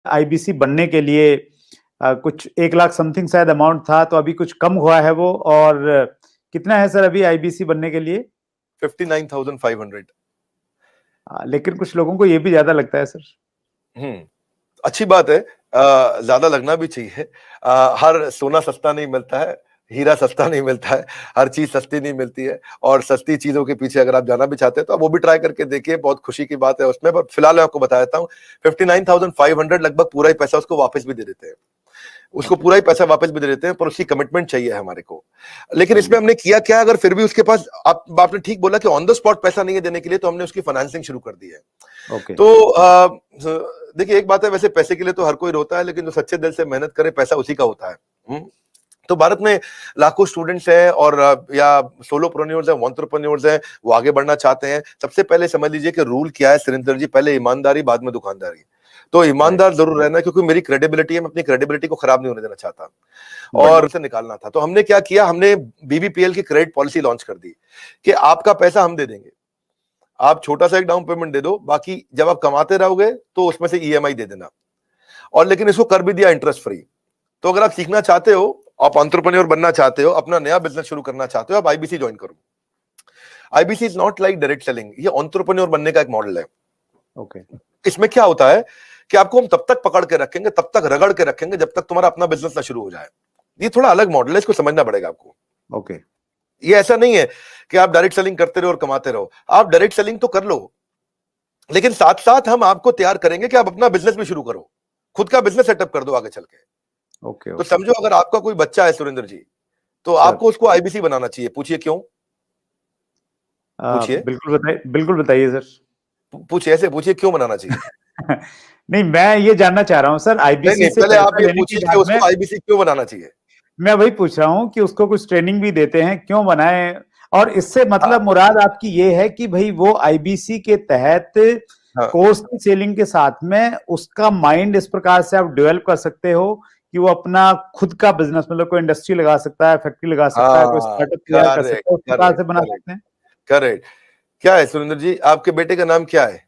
IBC बनने के लिए कुछ 1 लाख समथिंग शायद अमाउंट था, तो अभी कुछ कम हुआ है वो, और कितना है सर अभी आईबीसी बनने के लिए? 59,500। लेकिन कुछ लोगों को ये भी ज्यादा लगता है सर। अच्छी बात है, ज्यादा लगना भी चाहिए। हर सोना सस्ता नहीं मिलता है, हीरा सस्ता नहीं मिलता है, हर चीज सस्ती नहीं मिलती है, और सस्ती चीजों के पीछे अगर आप जाना भी चाहते हैं तो आप वो भी ट्राई करके देखिए, बहुत खुशी की बात है उसमें। पर फिलहाल मैं आपको बता देता हूँ, 59,500 लगभग पूरा ही पैसा उसको वापस भी दे देते हैं, उसको पूरा ही पैसा वापस भी दे देते हैं, पर उसकी कमिटमेंट चाहिए हमारे को। लेकिन इसमें हमने किया क्या, अगर फिर भी उसके पास, आपने ठीक बोला कि ऑन द स्पॉट पैसा नहीं है देने के लिए, तो हमने उसकी फाइनेंसिंग शुरू कर दी है। तो देखिए, एक बात है, वैसे पैसे के लिए तो हर कोई रोता है, लेकिन जो सच्चे दिल से मेहनत करे पैसा उसी का होता है। तो भारत में लाखों स्टूडेंट्स हैं, और या सोलोप्रेन्योर्स हैं, एंटरप्रेन्योर्स हैं, वो आगे बढ़ना चाहते हैं। सबसे पहले समझ लीजिए कि रूल क्या है सुरेंद्र जी, पहले ईमानदारी, बाद में दुकानदारी। तो ईमानदार जरूर रहना, क्योंकि मेरी क्रेडिबिलिटी है, मैं अपनी क्रेडिबिलिटी को खराब नहीं होने देना चाहता, और उसे निकालना था। तो हमने क्या किया, हमने बीबीपीएल की क्रेडिट पॉलिसी लॉन्च कर दी कि आपका पैसा हम दे देंगे, आप छोटा सा एक डाउन पेमेंट दे दो, बाकी जब आप कमाते रहोगे तो उसमें से ईएमआई दे देना। और लेकिन इसको कर भी दिया इंटरेस्ट फ्री। तो अगर आप सीखना चाहते हो, आप एंटरप्रेन्योर बनना चाहते हो, अपना नया बिजनेस शुरू करना चाहते हो, आप आईबीसी ज्वाइन करो। IBC is not like direct selling, ये एंटरप्रेन्योर बनने का एक मॉडल है। इसमें क्या होता है कि आपको हम तब तक पकड़ के रखेंगे, तब तक रगड़ के रखेंगे, जब तक तुम्हारा अपना बिजनेस ना शुरू हो जाए। ये थोड़ा अलग मॉडल है, इसको समझना पड़ेगा आपको। ये ऐसा नहीं है कि आप डायरेक्ट सेलिंग करते रहो और कमाते रहो। आप डायरेक्ट सेलिंग तो कर लो, लेकिन साथ साथ हम आपको तैयार करेंगे कि आप अपना बिजनेस भी शुरू करो, खुद का बिजनेस सेटअप कर दो आगे चल के। तो समझो, अगर आपका कोई बच्चा है सुरेंद्र जी, तो आपको उसको आईबीसी बनाना चाहिए। पूछिए क्यों? पूछिए। बिल्कुल बताइए सर। पूछिए, ऐसे पूछिए क्यों बनाना चाहिए। नहीं, मैं ये जानना चाह रहा हूँ सर, आईबीसी से पहले आप ये पूछिए कि उसको आईबीसी क्यों बनाना चाहिए। मैं वही पूछ रहा हूँ कि उसको कुछ ट्रेनिंग भी देते हैं, क्यों बनाए? और इससे मतलब मुराद आपकी ये है कि भाई वो आईबीसी के तहत कोर्स की सेलिंग के साथ में उसका माइंड इस प्रकार से आप डेवलप कर सकते हो कि वो अपना खुद का बिजनेस, मतलब कोई इंडस्ट्री लगा सकता है, फैक्ट्री लगा सकता है, कोई स्टार्टअप तैयार कर सकता है, उस प्रकार से बना सकते हैं। करेक्ट। क्या है सुरेंद्र जी, आपके बेटे का नाम क्या है?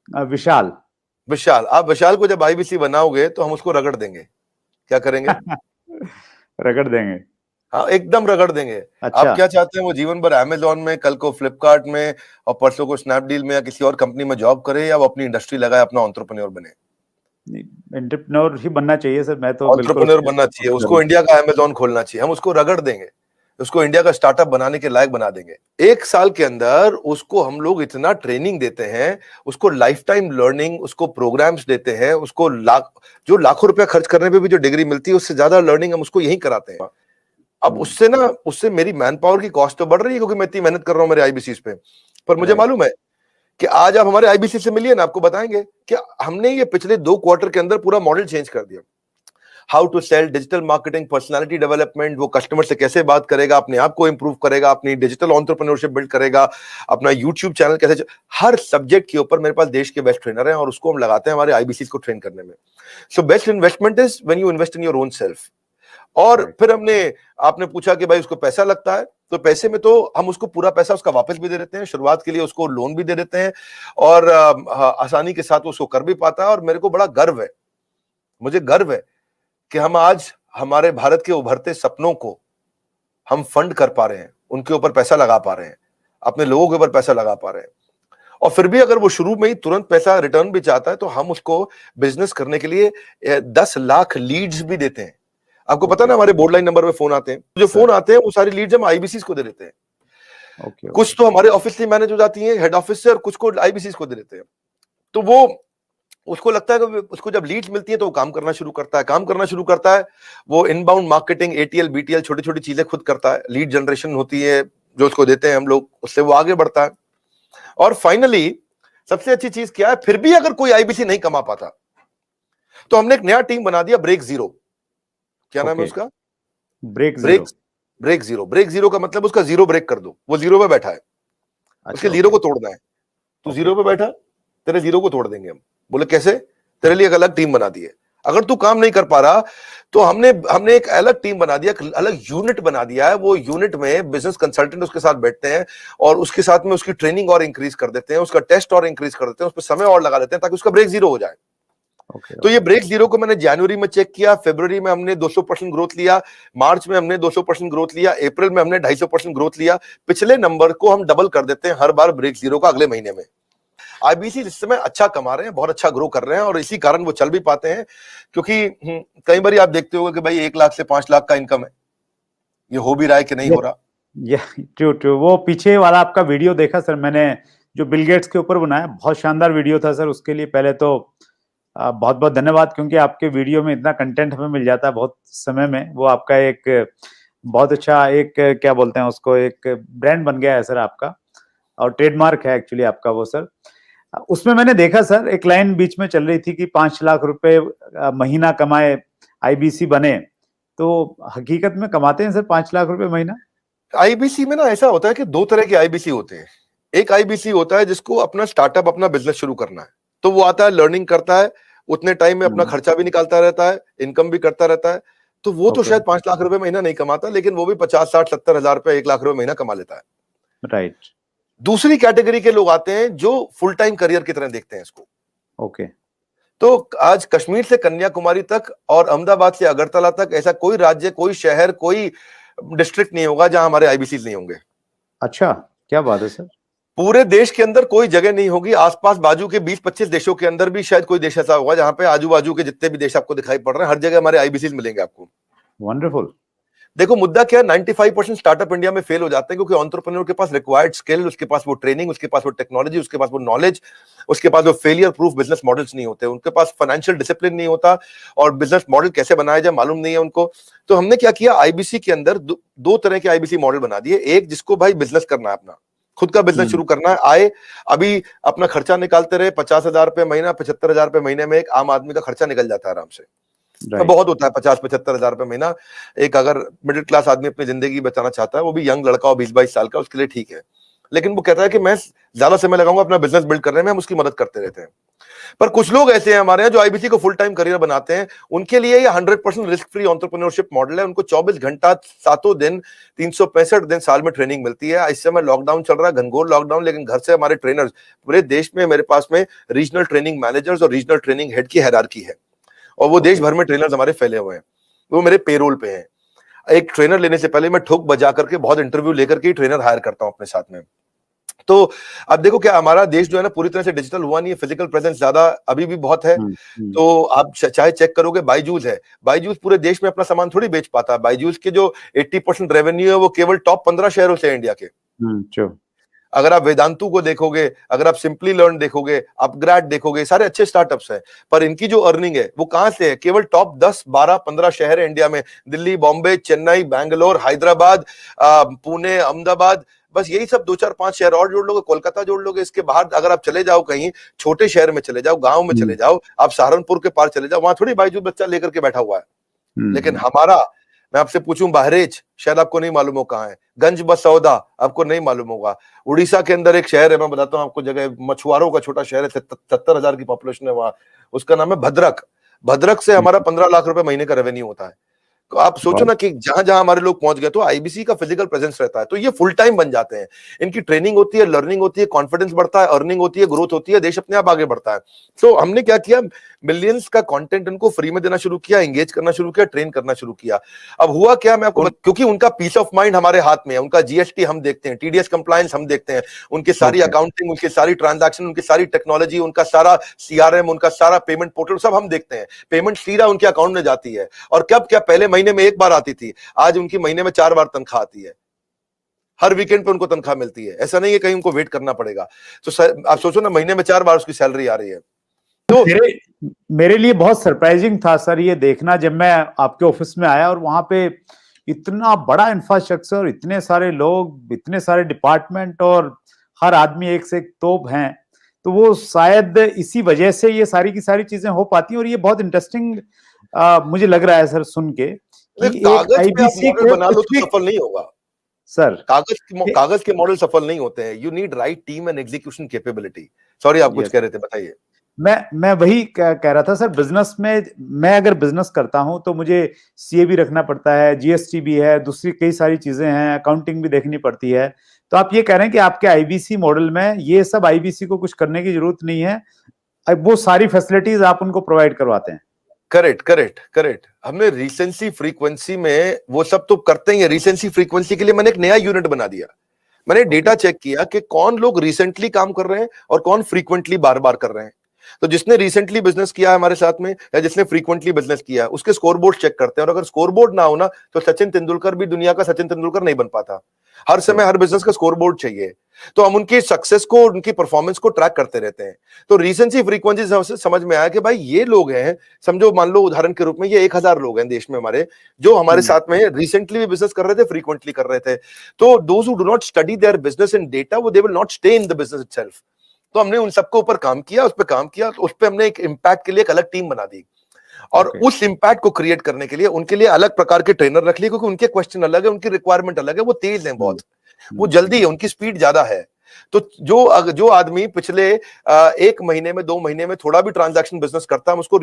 विशाल। विशाल। आप विशाल को जब आईबीसी बनाओगे तो हम उसको रगड़ देंगे। क्या करेंगे? रगड़ देंगे। हाँ, एकदम रगड़ देंगे। अच्छा। आप क्या चाहते हैं, वो जीवन भर अमेजोन में, कल को फ्लिपकार्ट में, और परसों को स्नैपडील में या किसी और कंपनी में जॉब करे, या वो अपनी इंडस्ट्री लगाए, अपना एंटरप्रेन्योर बने? एंटरप्रेन्योर ही बनना चाहिए सर। मैं तो एंटरप्रेन्योर बनना चाहिए, उसको इंडिया का अमेजोन खोलना चाहिए। हम उसको रगड़ देंगे, उसको इंडिया का स्टार्टअप बनाने के लायक बना देंगे। 1 साल के अंदर उसको हम लोग इतना ट्रेनिंग देते हैं, उसको लाइफ टाइम लर्निंग, उसको प्रोग्राम्स देते हैं, उसको जो लाखों रुपया खर्च करने पे भी जो डिग्री मिलती है, उससे ज्यादा लर्निंग हम उसको यही कराते हैं। अब उससे मेरी मैन पावर की कॉस्ट तो बढ़ रही है, क्योंकि मैं इतनी मेहनत कर रहा हूं मेरे आईबीसी पे। पर मुझे मालूम है कि आज आप हमारे आईबीसी से मिलिए ना, आपको बताएंगे कि हमने ये पिछले 2 क्वार्टर के अंदर पूरा मॉडल चेंज कर दिया। How to sell, digital marketing, personality development, वो कस्टमर से कैसे बात करेगा, अपने आप को इंप्रूव करेगा, अपनी डिजिटल एंटरप्रेन्योरशिप बिल्ड करेगा, अपना यूट्यूब चैनल कैसे, हर सब्जेक्ट के ऊपर मेरे पास देश के बेस्ट ट्रेनर हैं, और उसको हम लगाते हैं हमारे आईबीसी को ट्रेन करने में। So best investment is when you invest in your own self. और फिर आपने पूछा कि भाई उसको पैसा लगता है, तो पैसे में तो हम उसको पूरा पैसा उसका वापस भी दे देते हैं, शुरुआत के लिए उसको लोन भी दे देते हैं, और आसानी के साथ उसको कर भी पाता है। और मेरे को बड़ा गर्व है, मुझे गर्व है कि हम आज हमारे भारत के उभरते सपनों को हम फंड कर पा रहे हैं, उनके ऊपर पैसा लगा पा रहे हैं, अपने लोगों के ऊपर पैसा लगा पा रहे हैं। और फिर भी अगर वो शुरू में ही तुरंत पैसा रिटर्न भी चाहता है, तो हम उसको बिजनेस करने के लिए 10 लाख लीड्स भी देते हैं। आपको पता ना, हमारे बोर्ड लाइन नंबर पे फोन आते हैं, जो फोन आते हैं वो सारी लीड्स हम आईबीसी को दे देते हैं। कुछ तो हमारे ऑफिस से मैनेज हो जाती है, हेड ऑफिस से, और कुछ को आईबीसी को दे देते हैं। तो वो उसको लगता है कि उसको जब लीड्स मिलती है तो वो काम करना शुरू करता है। वो इनबाउंड मार्केटिंग, एटीएल, बीटीएल, छोटी छोटी चीजें खुद करता है। लीड जनरेशन होती है जो उसको देते हैं हम लोग, उससे वो आगे बढ़ता है। और फाइनली सबसे अच्छी चीज क्या है, फिर भी अगर कोई आईबीसी नहीं कमा पाता, तो हमने एक नया टीम बना दिया, ब्रेक जीरो। क्या नाम है उसका? Break zero. ब्रेक जीरो का मतलब उसका जीरो ब्रेक कर दो। वो जीरो पे बैठा है, उसके जीरो को तोड़ना है। तू जीरो पे बैठा, तेरे जीरो को तोड़ देंगे हम। बोले कैसे? तेरे लिए एक अलग टीम बना दी है। अगर तू काम नहीं कर पा रहा, तो हमने एक अलग टीम बना दिया, अलग यूनिट बना दिया है। वो यूनिट में बिजनेस कंसल्टेंट उसके साथ बैठते हैं, और उसके साथ में उसकी ट्रेनिंग और इंक्रीज कर देते हैं, उसका टेस्ट और इंक्रीज कर देते हैं, उस पर समय और लगा देते हैं, ताकि उसका ब्रेक जीरो हो जाए। तो ये ब्रेक जीरो को मैंने जनवरी में चेक किया, फरवरी में हमने 200% ग्रोथ लिया, मार्च में हमने 200% ग्रोथ लिया, अप्रैल में हमने 250% ग्रोथ लिया। पिछले नंबर को हम डबल कर देते हैं हर बार ब्रेक जीरो का अगले महीने में। आईबीसी इस समय अच्छा कमा रहे हैं, बहुत अच्छा ग्रो कर रहे हैं और इसी कारण वो चल भी पाते हैं, क्योंकि कई बार आप देखते होंगे कि भाई 1 लाख से 5 लाख का इनकम है, ये हो भी रहा है कि नहीं हो रहा। True true. वो पीछे वाला आपका वीडियो देखा सर मैंने, जो बिल गेट्स के ऊपर बनाया, बहुत शानदार वीडियो था सर। उसके लिए पहले तो बहुत बहुत धन्यवाद, क्योंकि आपके वीडियो में इतना कंटेंट हमें मिल जाता है बहुत समय में। वो आपका एक बहुत अच्छा एक क्या बोलते हैं उसको, एक ब्रांड बन गया है सर आपका, और ट्रेडमार्क है एक्चुअली आपका वो सर। उसमें मैंने देखा सर एक लाइन बीच में चल रही थी कि 5 लाख रुपए महीना कमाए आईबीसी बने, तो हकीकत में कमाते हैं सर 5 लाख रुपए महीना? आईबीसी में ना ऐसा होता है कि 2 तरह के आईबीसी होते हैं। एक आईबीसी होता है जिसको अपना स्टार्टअप, अपना बिजनेस शुरू करना है, तो वो आता है, लर्निंग करता है, उतने टाइम में अपना खर्चा भी निकालता रहता है, इनकम भी करता रहता है, तो वो तो शायद 5 लाख रुपए महीना नहीं कमाता, लेकिन वो भी 50, 60, 70 हजार रुपए, 1 लाख रुपए महीना कमा लेता है। राइट। दूसरी कैटेगरी के लोग आते हैं जो फुल टाइम करियर की तरह देखते हैं इसको। ओके। तो आज कश्मीर से कन्याकुमारी तक और अहमदाबाद से अगरतला तक ऐसा कोई राज्य, कोई शहर, कोई डिस्ट्रिक्ट नहीं होगा जहां हमारे आईबीसी नहीं होंगे। अच्छा, क्या बात है सर। पूरे देश के अंदर कोई जगह नहीं होगी, आसपास बाजू के 20-25 देशों के अंदर भी शायद कोई देश ऐसा होगा जहां पे आजू बाजू के जितने भी देश आपको दिखाई पड़ रहे हैं, हर जगह हमारे आईबीसी मिलेंगे आपको। वंडरफुल। देखो मुद्दा क्या है, 95% स्टार्टअप इंडिया में फेल हो जाते हैं क्योंकि एंटरप्रेन्योर के पास रिक्वायर्ड स्किल, उसके पास वो ट्रेनिंग, उसके पास वो टेक्नोलॉजी, उसके पास वो नॉलेज, उसके पास वो फेलियर प्रूफ बिजनेस मॉडल्स नहीं होते, उनके पास फाइनेंशियल डिसिप्लिन नहीं होता और बिजनेस मॉडल कैसे बनाया जाए मालूम नहीं है उनको। तो हमने क्या किया, आईबीसी के अंदर दो तरह के आईबीसी मॉडल बना दिए। एक जिसको भाई बिजनेस करना है, अपना खुद का बिजनेस शुरू करना है, आए अभी अपना खर्चा निकालते रहे, 50,000 रुपए महीना, 75,000 रुपए महीने में एक आम आदमी का खर्चा निकल जाता है आराम से। तो बहुत होता है 50-75 हजार रुपए महीना। एक अगर मिडिल क्लास आदमी अपनी जिंदगी बचाना चाहता है, वो भी यंग लड़का हो 20-22 साल का, उसके लिए ठीक है। लेकिन वो कहता है कि मैं ज्यादा समय लगाऊंगा अपना बिजनेस बिल्ड करने में, हम उसकी मदद करते रहते हैं। पर कुछ लोग ऐसे हैं हमारे यहाँ जो आईबीसी को फुल टाइम करियर बनाते हैं, उनके लिए ये 100% रिस्क फ्री एंटरप्रेन्योरशिप मॉडल है। उनको 24 घंटा 7 दिन 365 दिन साल में ट्रेनिंग मिलती है। इस समय लॉकडाउन चल रहा है, घनघोर लॉकडाउन, लेकिन घर से हमारे ट्रेनर्स पूरे देश में, मेरे पास में रीजनल ट्रेनिंग मैनेजर्स और रीजनल ट्रेनिंग हेड की हायरार्की है और वो देश भर में ट्रेनर्स हमारे फैले हुए हैं, वो मेरे पेरोल पे हैं। एक ट्रेनर लेने से पहले मैं ठोक बजा करके बहुत इंटरव्यू लेकर के ट्रेनर हायर करता हूं अपने साथ में। तो अब देखो क्या हमारा देश जो है ना पूरी तरह से डिजिटल हुआ नहीं है, फिजिकल प्रेजेंस ज्यादा अभी भी बहुत है। तो आप चाहे चेक करोगे, बायजूस है, बायजूस पूरे देश में अपना सामान थोड़ी बेच पाता है। बायजूस के जो 80% रेवेन्यू है वो केवल टॉप 15 शहरों से है इंडिया के। अगर आप वेदांतु को देखोगे, अगर आप सिंपली लर्न देखोगे, अपग्रेड देखोगे, सारे अच्छे स्टार्टअप्स हैं, पर इनकी जो अर्निंग है वो कहां से है, केवल टॉप 10, 12, 15 शहर है इंडिया में, दिल्ली, बॉम्बे, चेन्नई, बैंगलोर, हैदराबाद, पुणे, अहमदाबाद, बस यही सब 2-4-5 शहर और जोड़ लोगे, कोलकाता जोड़ लोगे। इसके बाहर अगर आप चले जाओ, कहीं छोटे शहर में चले जाओ, गांव में चले जाओ, आप सहारनपुर के पार चले जाओ, वहां थोड़ी बायजूस बच्चा लेकर के बैठा हुआ है। लेकिन हमारा, मैं आपसे पूछूं, बहरेच शायद आपको नहीं मालूम हो कहां है, गंज बसौदा आपको नहीं मालूम होगा, उड़ीसा के अंदर एक शहर है, मैं बताता हूं आपको जगह, मछुआरों का छोटा शहर है, 70,000 की पॉपुलेशन है वहां, उसका नाम है भद्रक। भद्रक से हमारा 15 लाख रुपए महीने का रेवेन्यू होता है। तो आप सोचो ना कि जहां जहां हमारे लोग पहुंच गए, तो आईबीसी का फिजिकल प्रेजेंस रहता है, तो ये फुल टाइम बन जाते हैं। इनकी ट्रेनिंग होती है, लर्निंग होती है, कॉन्फिडेंस बढ़ता है, अर्निंग होती है, ग्रोथ होती है, देश अपने आप आगे बढ़ता है। तो हमने क्या किया, मिलियंस का कंटेंट उनको फ्री में देना शुरू किया, एंगेज करना शुरू किया, ट्रेन करना शुरू किया। अब हुआ क्या, मैं आपको क्योंकि उनका पीस ऑफ माइंड हमारे हाथ में है, उनका जीएसटी हम देखते हैं, टीडीएस कंप्लायंस हम देखते हैं, उनकी सारी अकाउंटिंग, उनकी सारी ट्रांजैक्शन, उनकी सारी टेक्नोलॉजी, उनका सारा सीआरएम, उनका सारा पेमेंट पोर्टल सब हम देखते हैं। पेमेंट सीधा उनके अकाउंट में जाती है, और कब क्या, पहले महीने में 1 बार आती थी, आज उनकी महीने में 4 बार तनख्वाह आती है, हर वीकेंड पे उनको तनख्वाह मिलती है। ऐसा नहीं है कहीं उनको वेट करना पड़ेगा। तो आप सोचो ना, महीने में 4 बार उसकी सैलरी आ रही है। तो मेरे लिए बहुत सरप्राइजिंग था सर ये देखना, जब मैं आपके ऑफिस में आया और वहां पे इतना बड़ा इंफ्रास्ट्रक्चर, इतने सारे लोग, इतने सारे डिपार्टमेंट, और हर आदमी एक से एक तोप हैं। तो वो शायद इसी वजह से ये सारी की सारी चीजें हो पाती हैं। और ये बहुत इंटरेस्टिंग मुझे लग रहा है सर सुन के, कागज पे आप मॉडल बना लो तो सफल नहीं होगा सर। कागज के मॉडल सफल नहीं होते हैं। You need right team and execution capability. Sorry, आप कुछ कह रहे थे, बताइए। मैं वही कह रहा था सर, बिजनेस में मैं अगर बिजनेस करता हूं तो मुझे सीए भी रखना पड़ता है, जीएसटी भी है, दूसरी कई सारी चीजें हैं, अकाउंटिंग भी देखनी पड़ती है। तो आप ये कह रहे हैं कि आपके आईबीसी मॉडल में ये सब, आईबीसी को कुछ करने की जरूरत नहीं है, वो सारी फैसिलिटीज आप उनको प्रोवाइड करवाते हैं? Correct correct correct. हमने रिसेंसी फ्रीक्वेंसी में वो सब तो करते ही है। रिसेंसी फ्रीक्वेंसी के लिए मैंने एक नया यूनिट बना दिया। मैंने डेटा चेक किया कि कौन लोग रिसेंटली काम कर रहे हैं और कौन फ्रीक्वेंटली बार बार कर रहे हैं। तो जिसने रिसेंटली बिजनेस किया है हमारे साथ में या जिसने फ्रीक्वेंटली बिजनेस किया है उसके स्कोरबोर्ड चेक करते हैं, और अगर स्कोरबोर्ड ना हो ना तो सचिन तेंदुलकर भी दुनिया का सचिन तेंदुलकर नहीं बन पाता। हर समय हर बिजनेस का स्कोरबोर्ड चाहिए। तो हम उनकी सक्सेस को, उनकी परफॉर्मेंस को ट्रैक करते रहते हैं। तो रिसेंसी फ्रीक्वेंसी से समझ में आया कि भाई ये लोग हैं, समझो मान लो उदाहरण के रूप में ये 1000 लोग हैं देश में हमारे जो हमारे साथ में रिसेंटली भी बिजनेस कर रहे थे, फ्रीक्वेंटली कर रहे थे। तो those who do not study their business in data, वो they will not stay in the business itself. तो हमने उन सबके ऊपर काम किया, उस पर काम किया, तो उस पर हमने एक इम्पैक्ट के लिए एक अलग टीम बना दी, और उस इम्पैक्ट को क्रिएट करने के लिए उनके लिए अलग प्रकार के ट्रेनर रख लिए, क्योंकि उनके क्वेश्चन अलग है, उनकी रिक्वायरमेंट अलग है। वो तेज है बहुत, वो जल्दी है, उनकी स्पीड ज्यादा है। तो जो आदमी पिछले 1 महीने में 2 महीने में थोड़ा भी ट्रांजैक्शन बिजनेस करता है, हम उसको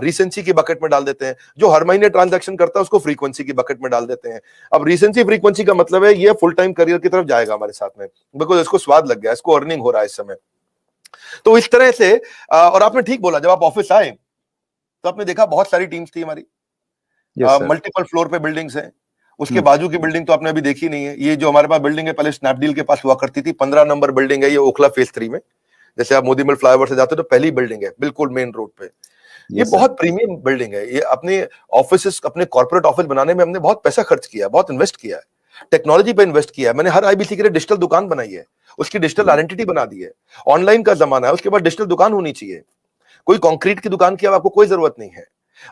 रिसेंसी की बकेट में डाल देते हैं। जो हर महीने ट्रांजैक्शन करता है उसको फ्रीक्वेंसी की बकेट में डाल देते हैं। अब रिसेंसी फ्रीक्वेंसी का मतलब है ये फुल टाइम करियर की तरफ जाएगा हमारे साथ में, बिकॉज इसको स्वाद लग गया, इसको अर्निंग हो रहा है इस समय। तो इस तरह से और आपने ठीक बोला, जब आप ऑफिस आए तो आपने देखा बहुत सारी टीम्स थी हमारी, मल्टीपल फ्लोर पे बिल्डिंग्स हैं। उसके बाजू की बिल्डिंग तो आपने अभी देखी नहीं है। ये जो हमारे पास बिल्डिंग है पहले स्नैपडील के पास हुआ करती थी, 15 नंबर बिल्डिंग है, ये ओखला फेज 3 में। जैसे आप मोदी मिल फ्लाईओवर से जाते हो तो पहली बिल्डिंग है बिल्कुल मेन रोड पे। ये बहुत प्रीमियम बिल्डिंग है। ये अपने ऑफिस, अपने कॉर्पोरेट ऑफिस बनाने में हमने बहुत पैसा खर्च किया, बहुत इन्वेस्ट किया है, टेक्नोलॉजी पे इन्वेस्ट किया है। मैंने हर आईबीसी के लिए डिजिटल दुकान बनाई है, उसकी डिजिटल आइडेंटिटी बना दी है। ऑनलाइन का जमाना है, उसके बाद डिजिटल दुकान होनी चाहिए। कोई कंक्रीट की दुकान की अब आपको कोई जरूरत नहीं है।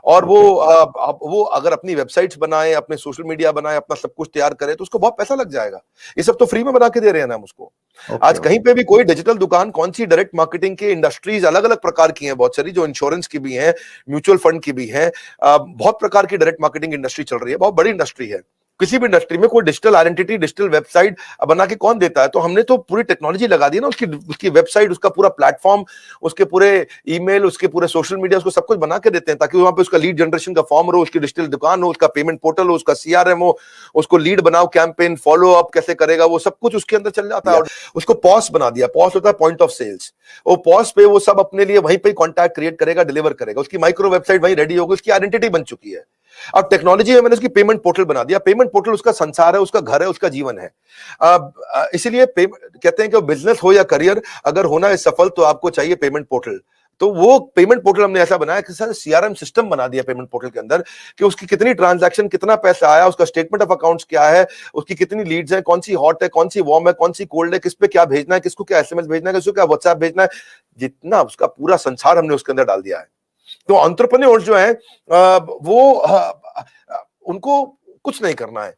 और वो अगर अपनी वेबसाइट्स बनाए, अपने सोशल मीडिया बनाए, अपना सब कुछ तैयार करे तो उसको बहुत पैसा लग जाएगा। ये सब तो फ्री में बना के दे रहे हैं ना हम उसको। आज कहीं पे भी कोई डिजिटल दुकान, कौन सी डायरेक्ट मार्केटिंग की इंडस्ट्रीज अलग अलग प्रकार की हैं, बहुत सारी, जो इंश्योरेंस की भी हैं, म्यूचुअल फंड की भी हैं, बहुत प्रकार की डायरेक्ट मार्केटिंग इंडस्ट्री चल रही है, बहुत बड़ी इंडस्ट्री है। किसी भी इंडस्ट्री में कोई डिजिटल आइडेंटिटी, डिजिटल वेबसाइट बना के कौन देता है? तो हमने तो पूरी टेक्नोलॉजी लगा दी ना, उसकी वेबसाइट, उसका पूरा प्लेटफॉर्म, उसके पूरे ईमेल, उसके पूरे सोशल मीडिया, उसको सब कुछ बना के देते हैं, ताकि वहां पे उसका लीड जनरेशन का फॉर्म हो, उसकी डिजिटल दुकान हो, उसका पेमेंट पोर्टल हो, उसका सीआरएम हो, उसको लीड बनाओ, कैंपेन फॉलो अप कैसे करेगा, वो सब कुछ उसके अंदर चल जाता है। और उसको पॉस बना दिया। पॉस होता है पॉइंट ऑफ सेल्स। वो पॉस पे वो सब अपने लिए वहीं पे कॉन्टैक्ट क्रिएट करेगा, डिलीवर करेगा। उसकी माइक्रो वेबसाइट वहीं रेडी होगी, उसकी आइडेंटिटी बन चुकी है। अब टेक्नोलॉजी में मैंने उसकी पेमेंट पोर्टल बना दिया। पेमेंट पोर्टल उसका संसार है, उसका घर है, उसका जीवन है। इसीलिए कहते हैं कि बिजनेस हो या करियर, अगर होना है सफल तो आपको चाहिए पेमेंट पोर्टल। तो वो पेमेंट पोर्टल हमने ऐसा बनाया कि सर सीआरएम सिस्टम बना दिया पेमेंट पोर्टल के अंदर, कि उसकी कितनी ट्रांजैक्शन, कितना पैसा आया, उसका स्टेटमेंट ऑफ अकाउंट्स क्या है, उसकी कितनी लीड्स हैं, कौन सी हॉट है, कौन सी वार्म है, कौन सी कोल्ड है, किस पे क्या भेजना है, किसको क्या एसएमएस भेजना है, किसको क्या व्हाट्सएप भेजना है, जितना उसका पूरा संसार हमने उसके अंदर डाल दिया है। तो एंटरप्रेन्योर्स जो है उनको कुछ नहीं करना है,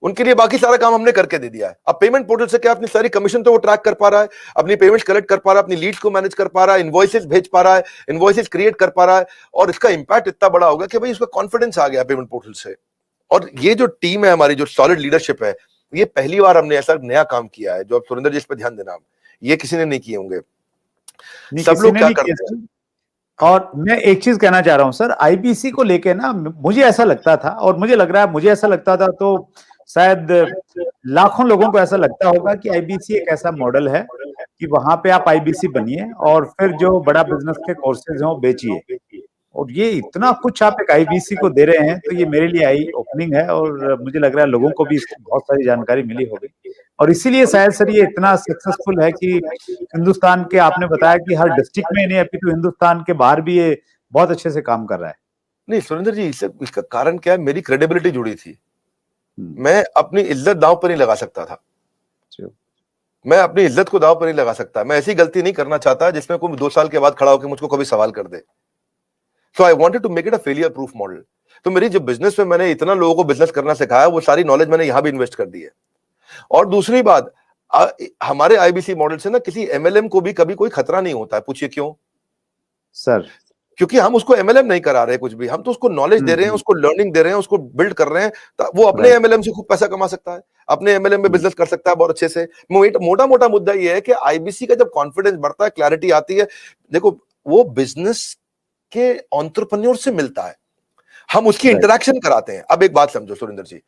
उनके लिए बाकी सारा काम हमने करके दे दिया है। अब पेमेंट पोर्टल से क्या, अपनी सारी कमीशन तो वो ट्रैक कर पा रहा है, अपनी पेमेंट्स कलेक्ट कर पा रहा है, अपनी लीड्स को मैनेज कर पा रहा है, इनवॉइसेस भेज पा रहा है, इनवॉइसेस क्रिएट कर पा रहा है। और इसका इंपैक्ट इतना बड़ा होगा कि भाई उसका कॉन्फिडेंस आ गया पेमेंट पोर्टल से। और ये जो टीम है हमारी, जो सॉलिड लीडरशिप है, ये पहली बार हमने ऐसा नया काम किया है। जो अब सुरेंद्र जी इस पर ध्यान देना, ये किसी ने नहीं किए होंगे। सब लोग क्या करते हैं। और मैं एक चीज कहना चाह रहा हूं सर, आईबीसी को लेके ना, मुझे ऐसा लगता था, और मुझे लग रहा है, मुझे ऐसा लगता था तो शायद लाखों लोगों को ऐसा लगता होगा कि आईबीसी एक ऐसा मॉडल है कि वहां पे आप आईबीसी बनिए और फिर जो बड़ा बिजनेस के कोर्सेज हैं वो बेचिए। और ये इतना कुछ आप एक आईबीसी को दे रहे हैं, तो ये मेरे लिए आई ओपनिंग है, और मुझे लग रहा है लोगों को भी इसकी बहुत सारी जानकारी मिली होगी, और इसीलिए शायद सर ये इतना सक्सेसफुल है कि हिंदुस्तान के, आपने बताया कि हर डिस्ट्रिक्ट में नहीं, अभी तो हिंदुस्तान के बाहर भी ये बहुत अच्छे से काम कर रहा है। नहीं सुरेंद्र जी, इसका कारण क्या है, मेरी क्रेडिबिलिटी जुड़ी थी। मैं अपनी इज्जत दांव पर नहीं लगा सकता था। मैं अपनी इज्जत को दांव पर नहीं लगा सकता। मैं ऐसी गलती नहीं करना चाहता जिसमें कोई 2 साल के बाद खड़ा होकर मुझको कभी सवाल कर दे। So I wanted to make it a failure proof model. तो मेरी जो बिजनेस में मैंने इतना लोगों को बिजनेस करना सिखाया, वो सारी नॉलेज मैंने यहां भी इन्वेस्ट कर दी है। और दूसरी बात, हमारे आईबीसी मॉडल से ना किसी एमएलएम को भी कभी कोई खतरा नहीं होता है। पूछिए क्यों सर? क्योंकि हम उसको एमएलएम नहीं करा रहे कुछ भी, हम तो उसको नॉलेज दे रहे हैं, उसको लर्निंग दे रहे हैं, उसको बिल्ड कर रहे हैं। वो अपने एमएलएम से खूब पैसा कमा सकता है, अपने एमएलएम में बिजनेस कर सकता है बहुत अच्छे से। मोटा मोटा मुद्दा ये है कि आईबीसी का जब कॉन्फिडेंस बढ़ता है, क्लैरिटी आती है, देखो वो बिजनेस के एंटरप्रेन्योर से मिलता है, हम उसकी इंटरेक्शन कराते हैं। अब एक बात समझो सुरेंद्र जी,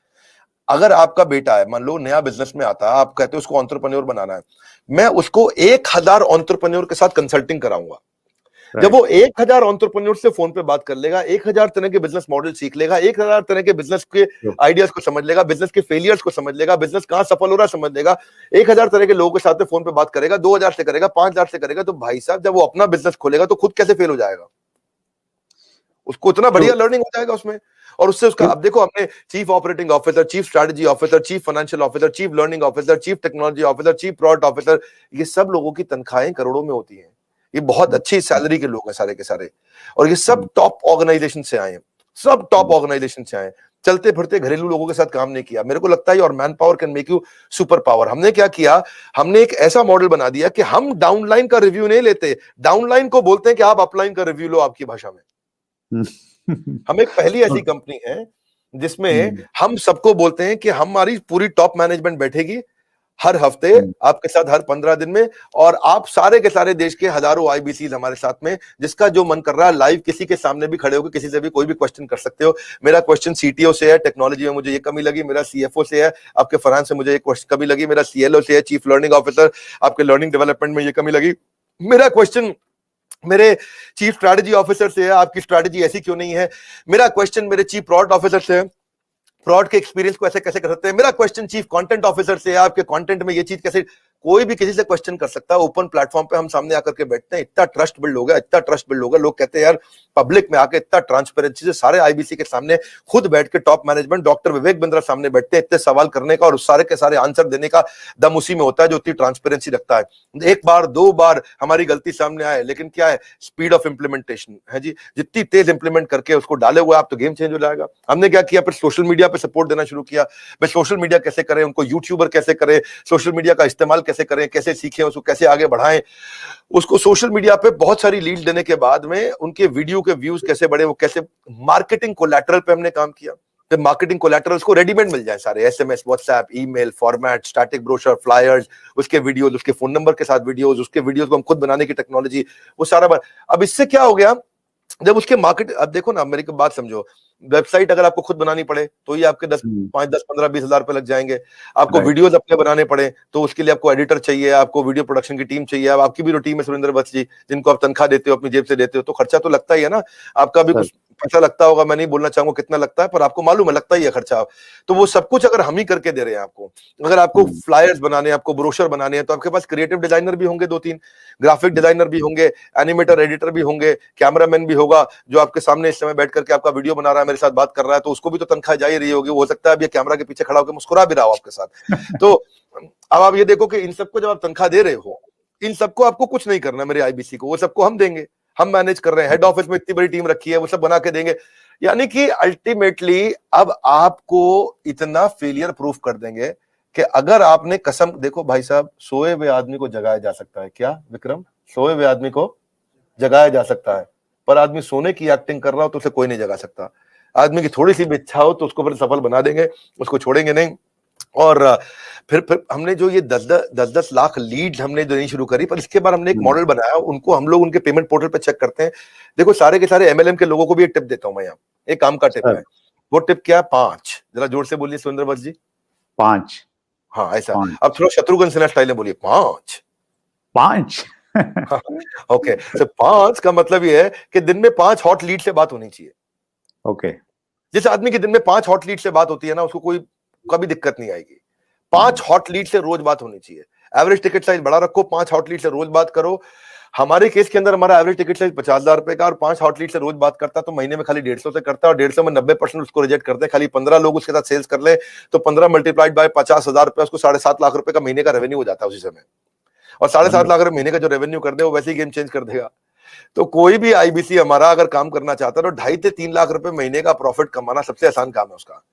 अगर आपका बेटा है, मान लो नया बिजनेस में आता है, आप कहते हो उसको एंटरप्रेन्योर बनाना है, मैं उसको 1000 एंटरप्रेन्योर के साथ कंसल्टिंग कराऊंगा। जब वो 1000 एंटरप्रेन्योर से फोन पे बात कर लेगा, 1000 तरह के बिजनेस मॉडल सीख लेगा, 1000 तरह के बिजनेस के आइडियाज को समझ लेगा, बिजनेस के फेलियर्स को समझ लेगा, बिजनेस कहां सफल हो रहा है समझ लेगा, 1000 तरह के लोगों के साथ फोन पे बात करेगा, 2000 से करेगा, 5000 से करेगा, तो भाई साहब जब वो अपना बिजनेस खोलेगा तो खुद कैसे फेल हो जाएगा? उसको इतना बढ़िया लर्निंग हो जाएगा उसमें। और उससे उसका, अब देखो हमने chief operating officer, chief strategy officer, chief financial officer, chief learning officer, chief technology officer, chief product officer, ये सब लोगों की तनख्वाहें करोड़ों में होती हैं। ये बहुत अच्छी सैलरी के लोग हैं सारे के सारे, और ये सब टॉप ऑर्गेनाइजेशन से आए हैं, सब टॉप ऑर्गेनाइजेशन से आए हैं। चलते फिरते घरेलू लोगों के साथ काम नहीं किया। मेरे को लगता है और man power can make you super power. हमने क्या किया, हमने एक ऐसा मॉडल बना दिया कि हम डाउनलाइन का रिव्यू नहीं लेते, डाउनलाइन को बोलते हैं कि आप अपलाइन का रिव्यू लो आपकी भाषा में। हम एक पहली ऐसी कंपनी है जिसमें हम सबको बोलते हैं कि हमारी पूरी टॉप मैनेजमेंट बैठेगी हर हफ्ते आपके साथ, हर 15 दिन में, और आप सारे के सारे देश के हजारों आईबीसी हमारे साथ में, जिसका जो मन कर रहा है लाइव किसी के सामने भी खड़े होकर किसी से भी कोई भी क्वेश्चन कर सकते हो। मेरा क्वेश्चन सीटीओ से है, टेक्नोलॉजी में मुझे ये कमी लगी, मेरा सीएफओ से है, आपके फाइनेंस से मुझे ये कमी लगी, मेरा सीएलओ से है, चीफ लर्निंग ऑफिसर, आपके लर्निंग डेवलपमेंट में ये कमी लगी, मेरा क्वेश्चन मेरे चीफ स्ट्रैटेजी ऑफिसर से है, आपकी स्ट्रैटेजी ऐसी क्यों नहीं है, मेरा क्वेश्चन मेरे चीफ प्रोडक्ट ऑफिसर से है, प्रोडक्ट के एक्सपीरियंस को ऐसे कैसे कर सकते हैं, मेरा क्वेश्चन चीफ कंटेंट ऑफिसर से है, आपके कंटेंट में ये चीज कैसे, कोई भी किसी से क्वेश्चन कर सकता है। ओपन प्लेटफॉर्म पे हम सामने आकर के बैठते हैं, इतना ट्रस्ट बिल्ड हो गया, इतना ट्रस्ट बिल्ड हो गया, लोग कहते हैं यार पब्लिक में आके इतना ट्रांसपेरेंसी से सारे आईबीसी के सामने खुद बैठ के top management doctor Vivek Bindra सामने बैठते हैं, इतने सवाल करने का और उस सारे के सारे आंसर देने का दम उसी में होता है जो इतनी ट्रांसपेरेंसी रखता है। एक बार दो बार हमारी गलती सामने आए, लेकिन क्या है, स्पीड ऑफ इंप्लीमेंटेशन है जी, जितनी तेज इंप्लीमेंट करके उसको डाले हुए आप तो गेम चेंज हो जाएगा। हमने क्या किया, फिर सोशल मीडिया पे सपोर्ट देना शुरू किया, भाई सोशल मीडिया कैसे करें, उनको यूट्यूबर कैसे करें, सोशल मीडिया का इस्तेमाल कैसे करें, कैसे सीखें, उसको कैसे आगे बढ़ाएं, उसको सोशल मीडिया पे बहुत सारी लीड देने के बाद में उनके वीडियो के व्यूज कैसे बढ़े, वो कैसे, मार्केटिंग कोलैटरल पे हमने काम किया। तो मार्केटिंग कोलैटरल्स को रेडीमेड मिल जाए सारे, SMS, WhatsApp, email format, static brochure, flyers, उसके वीडियोस, उसके फोन नंबर के साथ वीडियोस, उसके वीडियोस को हम खुद बनाने की टेक्नोलॉजी, वो सारा। अब इससे क्या हो गया, जब उसके मार्केट, अब देखो ना मेरी बात समझो, वेबसाइट अगर आपको खुद बनानी पड़े तो ये आपके 5, 10, 15, 20 हजार रुपए लग जाएंगे। आपको वीडियोस अपने बनाने पड़े तो उसके लिए आपको एडिटर चाहिए, आपको वीडियो प्रोडक्शन की टीम चाहिए, अब आपकी भी टीम है सुरेंद्र वत्स जी, जिनको आप तनख्वाह देते हो, अपनी जेब से देते हो, तो खर्चा तो लगता ही है ना, आपका भी कुछ पैसा लगता होगा, मैं नहीं बोलना चाहूंगा कितना लगता है, पर आपको मालूम है लगता ही है खर्चा। तो वो सब कुछ अगर हम ही करके दे रहे हैं आपको, अगर आपको फ्लायर्स बनाने, आपको ब्रोशर बनाने हैं, तो आपके पास क्रिएटिव डिजाइनर भी होंगे 2-3, ग्राफिक डिजाइनर भी होंगे, एनिमेटर, एडिटर भी होंगे, कैमरामैन भी होगा जो आपके सामने इस समय बैठ करके आपका वीडियो बना रहा है, मेरे साथ बात कर रहा है, तो उसको भी तो तनख्वाह जा ही रही होगी, हो सकता है अब ये कैमरा के पीछे खड़ा होकर मुस्कुरा भी रहा हो आपके साथ। तो अब आप ये देखो कि इन सबको जब आप तनख्वाह दे रहे हो, इन सबको आपको कुछ नहीं करना, मेरे आईबीसी को, वो सबको हम देंगे, हम मैनेज कर रहे हैं, हेड ऑफिस में इतनी बड़ी टीम रखी है, वो सब बना के देंगे। यानी कि अल्टीमेटली अब आपको इतना फेलियर प्रूफ कर देंगे कि अगर आपने कसम, देखो भाई साहब, सोए हुए आदमी को जगाया जा सकता है, क्या विक्रम, सोए हुए आदमी को जगाया जा सकता है, पर आदमी सोने की एक्टिंग कर रहा हो तो उसे कोई नहीं जगा सकता। आदमी की थोड़ी सी भी इच्छा हो तो उसको फिर सफल बना देंगे, उसको छोड़ेंगे नहीं। और फिर हमने जो ये 10-10 लाख लीड हमने देनी शुरू करी, पर इसके बाद हमने एक मॉडल बनाया, उनको हम लोग उनके पेमेंट पोर्टल पे चेक करते हैं। देखो सारे के सारे एमएलएम के लोगों को भी एक टिप देता हूं मैं, यहाँ एक काम का टिप है, वो टिप क्या है, 5, जरा जोर से बोलिए सुरेंद्र वत्स जी, 5। हाँ ऐसा, अब थोड़ा शत्रुघ्न सिन्हा स्टाइल में बोलिए, 5। ओके, तो 5 का मतलब ये है कि दिन में 5 हॉट लीड से बात होनी चाहिए। ओके, जिस आदमी की दिन में 5 हॉट लीड से बात होती है ना, उसको कोई कभी दिक्कत नहीं आएगी। 5 हॉट लीड से रोज बात होनी चाहिए। एवरेज टिकट साइज बड़ा रखो, 5 हॉट लीड से रोज बात करो। हमारे केस के अंदर हमारा एवरेज टिकट साइज 50,000 रुपए का, और 5 हॉट लीड से रोज बात करता तो महीने में खाली 150 से करता, और 150 में 90% उसको रिजेक्ट करते हैं। खाली 15 लोग उसके साथ सेल्स कर ले तो 15 मल्टीप्लाइड बाय 50,000 रुपए, उसको 7.5 लाख रुपए का महीने का रेवेन्यू हो जाता है उसी समय। और 7.5 लाख रुपए महीने का जो रेवेन्यू कर दे वो वैसे ही गेम चेंज कर देगा। तो कोई भी आईबीसी हमारा अगर काम करना चाहता है तो 2.5 से 3 लाख रुपए महीने का प्रॉफिट कमाना सबसे आसान काम है उसका।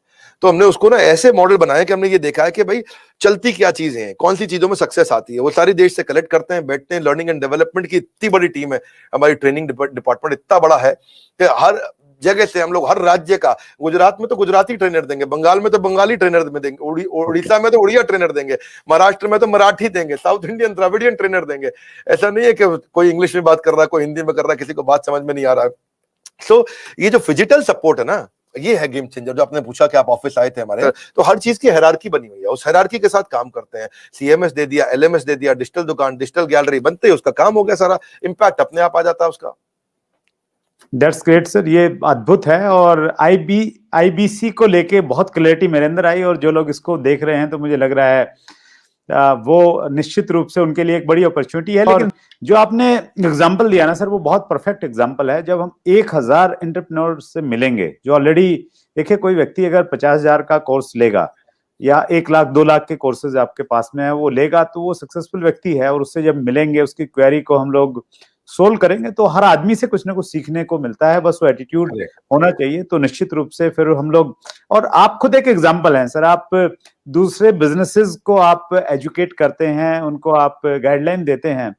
तो हमने उसको ना ऐसे मॉडल बनाया कि हमने ये देखा है कि भाई चलती क्या चीजें हैं, कौन सी चीजों में सक्सेस आती है, वो सारी देश से कलेक्ट करते हैं, बैठते हैं। लर्निंग एंड डेवलपमेंट की इतनी बड़ी टीम है, हमारी ट्रेनिंग डिपार्टमेंट इतना बड़ा है कि हर जगह से हम लोग, हर राज्य का, गुजरात में तो गुजराती ट्रेनर देंगे, बंगाल में तो बंगाली ट्रेनर में देंगे, उड़ीसा में तो उड़िया ट्रेनर देंगे, महाराष्ट्र में तो मराठी देंगे, साउथ इंडियन द्रविडियन ट्रेनर देंगे। ऐसा नहीं है कि कोई इंग्लिश में बात कर रहा है, कोई हिंदी में कर रहा है, किसी को बात समझ में नहीं आ रहा है। सो ये जो फिजिकल सपोर्ट है ना, ये है गेम चेंजर। जो आपने पूछा कि आप ऑफिस आए थे हमारे, तो हर चीज की हायरार्की बनी हुई है, उस हायरार्की के साथ काम करते हैं। सीएमएस दे दिया, एलएमएस दे दिया, डिजिटल दुकान, डिजिटल गैलरी बनते ही उसका काम हो गया, सारा इंपैक्ट अपने आप आ जाता है उसका। दैट्स ग्रेट सर, ये अद्भुत है। और आईबीसी को लेके बहुत क्लैरिटी मेरे अंदर आई, और जो लोग इसको देख रहे हैं तो मुझे लग रहा है वो निश्चित रूप से उनके लिए एक बड़ी अपॉर्चुनिटी है। लेकिन जो आपने एग्जांपल दिया ना सर, वो बहुत परफेक्ट एग्जांपल है। जब हम 1000 एंटरप्रेन्योर से मिलेंगे जो ऑलरेडी, देखिए कोई व्यक्ति अगर 50,000 का कोर्स लेगा या 1 लाख 2 लाख के कोर्सेज आपके पास में है वो लेगा, तो वो सक्सेसफुल व्यक्ति है। और उससे जब मिलेंगे, उसकी क्वेरी को हम लोग सोल्व करेंगे, तो हर आदमी से कुछ ना कुछ सीखने को मिलता है, बस वो एटीट्यूड होना चाहिए। तो निश्चित रूप से फिर हम लोग, और आप खुद एक एग्जांपल हैं सर, आप दूसरे बिजनेसेस को आप एजुकेट करते हैं, उनको आप गाइडलाइन देते हैं,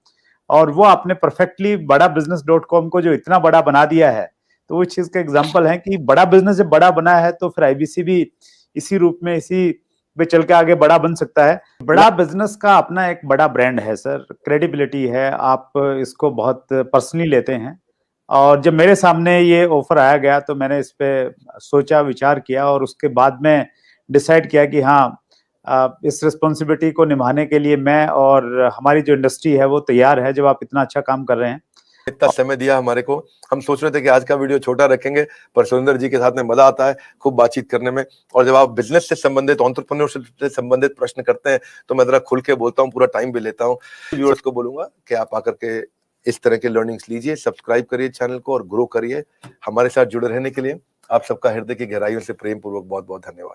और वो आपने परफेक्टली बड़ा business.com को जो इतना बड़ा बना दिया है, तो वो चीज का एग्जांपल है कि बड़ा बिजनेस जब बड़ा बना है तो फिर आईबीसी भी इसी रूप में, इसी पे चल के आगे बड़ा बन सकता है। बड़ा बिजनेस का अपना एक बड़ा ब्रांड है सर, क्रेडिबिलिटी है, आप इसको बहुत पर्सनली लेते हैं। और जब मेरे सामने ये ऑफर आया गया तो मैंने इस पे सोचा, विचार किया, और उसके बाद में डिसाइड किया कि हाँ, इस रिस्पॉन्सिबिलिटी को निभाने के लिए मैं और हमारी जो इंडस्ट्री है वो तैयार है, जब आप इतना अच्छा काम कर रहे हैं। इतना समय दिया हमारे को। हम सोच रहे थे कि आज का वीडियो छोटा रखेंगे, पर सुरेंद्र जी के साथ में मजा आता है खूब बातचीत करने में। और जब आप बिजनेस से संबंधित, एंटरप्रेन्योरशिप से संबंधित प्रश्न करते हैं तो मैं जरा खुल के बोलता हूँ, पूरा टाइम भी लेता हूँ। व्यूअर्स को बोलूंगा कि आप आकर के इस तरह के लर्निंग्स लीजिए, सब्सक्राइब करिए चैनल को और ग्रो करिए। हमारे साथ जुड़े रहने के लिए आप सबका हृदय की गहराइयों से प्रेम पूर्वक बहुत बहुत धन्यवाद।